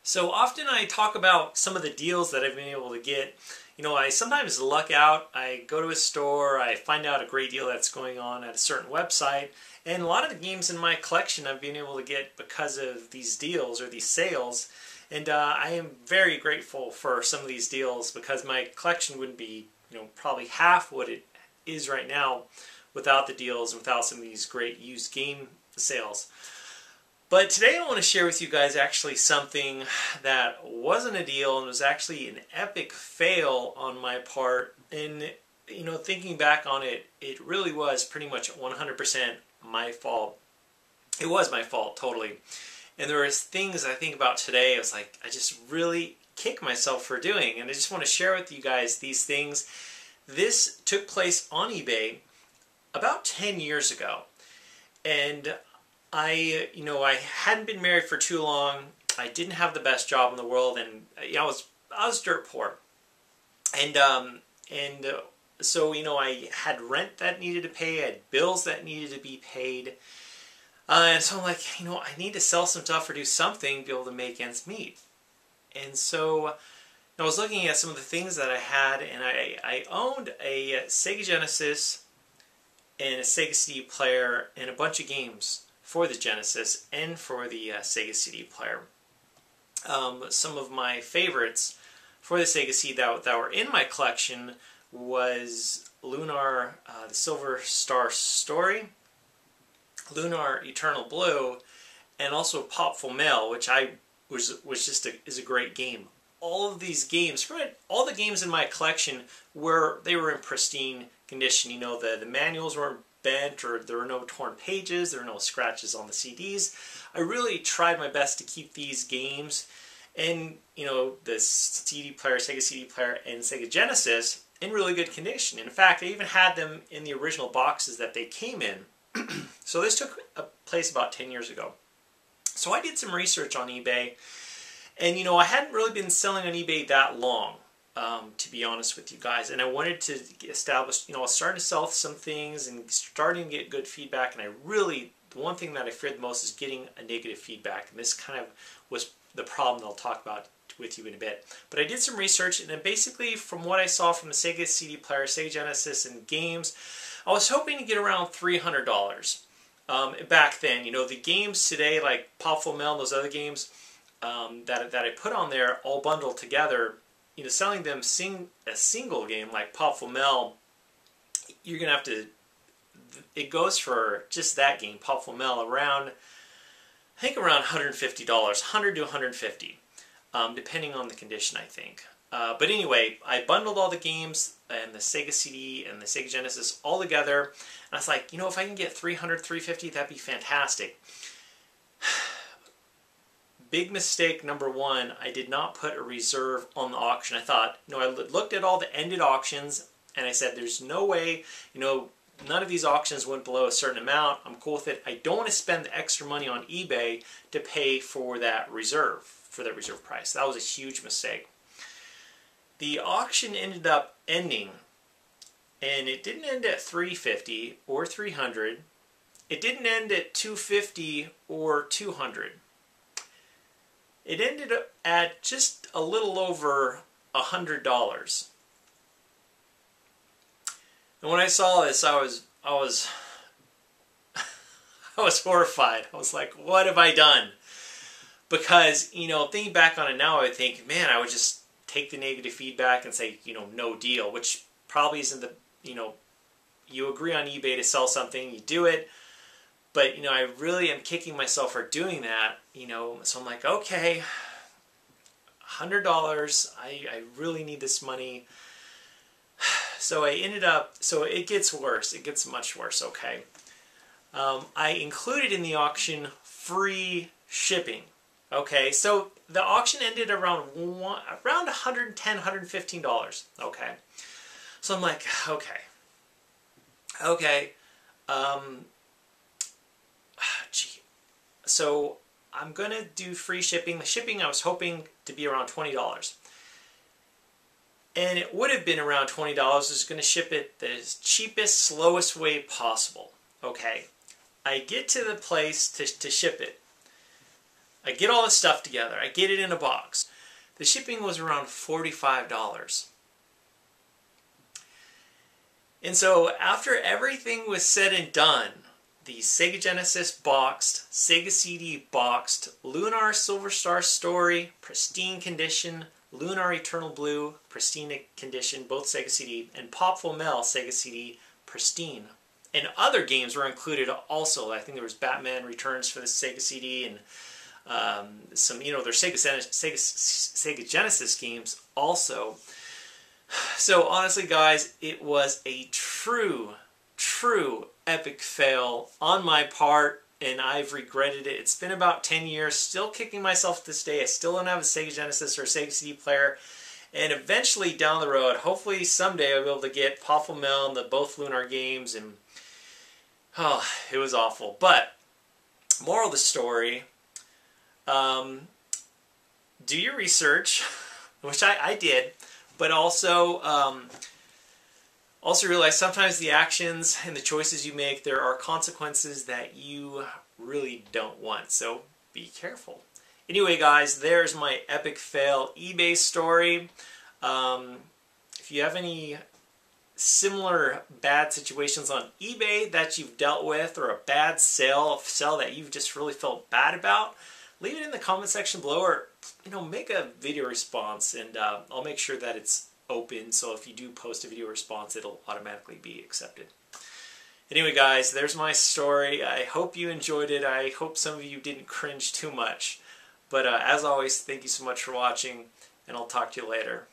So often I talk about some of the deals that I've been able to get. I sometimes luck out. I go to a store, I find out a great deal that's going on at a certain website, and a lot of the games in my collection I've been able to get because of these deals or these sales. And I am very grateful for some of these deals because my collection wouldn't be, probably half what it is right now without the deals and without some of these great used game sales. But today I want to share with you guys actually something that wasn't a deal and was actually an epic fail on my part. And thinking back on it, it really was pretty much 100% my fault. It was my fault, totally. And there was things I think about today, I was like, I just really kick myself for doing. And I just want to share with you guys these things. This took place on eBay about 10 years ago. And I hadn't been married for too long. I didn't have the best job in the world, and I was dirt poor. So I had rent that needed to pay, I had bills that needed to be paid, and so I'm like, I need to sell some stuff or do something to be able to make ends meet. And so I was looking at some of the things that I had, and I owned a Sega Genesis and a Sega CD player and a bunch of games for the Genesis and for the Sega CD player. Some of my favorites for the Sega CD that were in my collection was Lunar, the Silver Star Story, Lunar Eternal Blue, and also Popful Mail, which is a great game. All of these games, all the games in my collection were in pristine condition. The manuals weren't bent, or there were no torn pages, there were no scratches on the CDs. I really tried my best to keep these games and the CD player, Sega CD player, and Sega Genesis in really good condition. In fact, I even had them in the original boxes that they came in. So this took place about 10 years ago. So I did some research on eBay, and I hadn't really been selling on eBay that long. To be honest with you guys, and I wanted to establish, I was starting to sell some things and starting to get good feedback, and the one thing that I feared the most is getting a negative feedback, and this kind of was the problem that I'll talk about with you in a bit. But I did some research, and then basically from what I saw from the Sega CD player, Sega Genesis, and games, I was hoping to get around $300. Back then, the games today, like Popful Mail and those other games that I put on there, all bundled together, selling them a single game like Popful Mail, you're going to have to, it goes for just that game, Popful Mail, around $150, $100 to $150, depending on the condition, I think. But anyway, I bundled all the games and the Sega CD and the Sega Genesis all together, and I was like, if I can get $300, $350, that'd be fantastic. Big mistake number one, I did not put a reserve on the auction. I thought, I looked at all the ended auctions, and I said, there's no way, none of these auctions went below a certain amount. I'm cool with it. I don't want to spend the extra money on eBay to pay for that reserve price. That was a huge mistake. The auction ended up ending, and it didn't end at $350 or $300. It didn't end at $250 or $200. It ended up at just a little over $100. And when I saw this, I was I was horrified. I was like, what have I done? Because, thinking back on it now, I would think, man, I would just take the negative feedback and say, no deal, which probably isn't the, you agree on eBay to sell something, you do it. But, I really am kicking myself for doing that, so I'm like, okay, $100, I really need this money. So it gets worse, it gets much worse, okay. I included in the auction free shipping, okay. So the auction ended around $110, $115, okay. So I'm like, okay, gee. So I'm going to do free shipping. The shipping I was hoping to be around $20. And it would have been around $20. I was going to ship it the cheapest, slowest way possible. Okay. I get to the place to ship it. I get all this stuff together. I get it in a box. The shipping was around $45. And so after everything was said and done, the Sega Genesis boxed, Sega CD boxed, Lunar Silver Star Story, pristine condition, Lunar Eternal Blue, pristine condition, both Sega CD, and Pop Full Metal Sega CD, pristine. And other games were included also. I think there was Batman Returns for the Sega CD, and some, their Sega Genesis games also. So honestly, guys, it was a true epic fail on my part, and I've regretted it. It's been about 10 years, still kicking myself to this day. I still don't have a Sega Genesis or a Sega CD player, and eventually down the road, hopefully someday I'll be able to get Pop Full Metal and the both Lunar games, and oh, it was awful. But moral of the story, do your research, which I did, but also realize sometimes the actions and the choices you make, there are consequences that you really don't want. So be careful. Anyway, guys, there's my epic fail eBay story. If you have any similar bad situations on eBay that you've dealt with, or a bad sale, that you've just really felt bad about, leave it in the comment section below, or make a video response, and I'll make sure that it's open, so if you do post a video response, it'll automatically be accepted. Anyway, guys, there's my story. I hope you enjoyed it. I hope some of you didn't cringe too much. But as always, thank you so much for watching, and I'll talk to you later.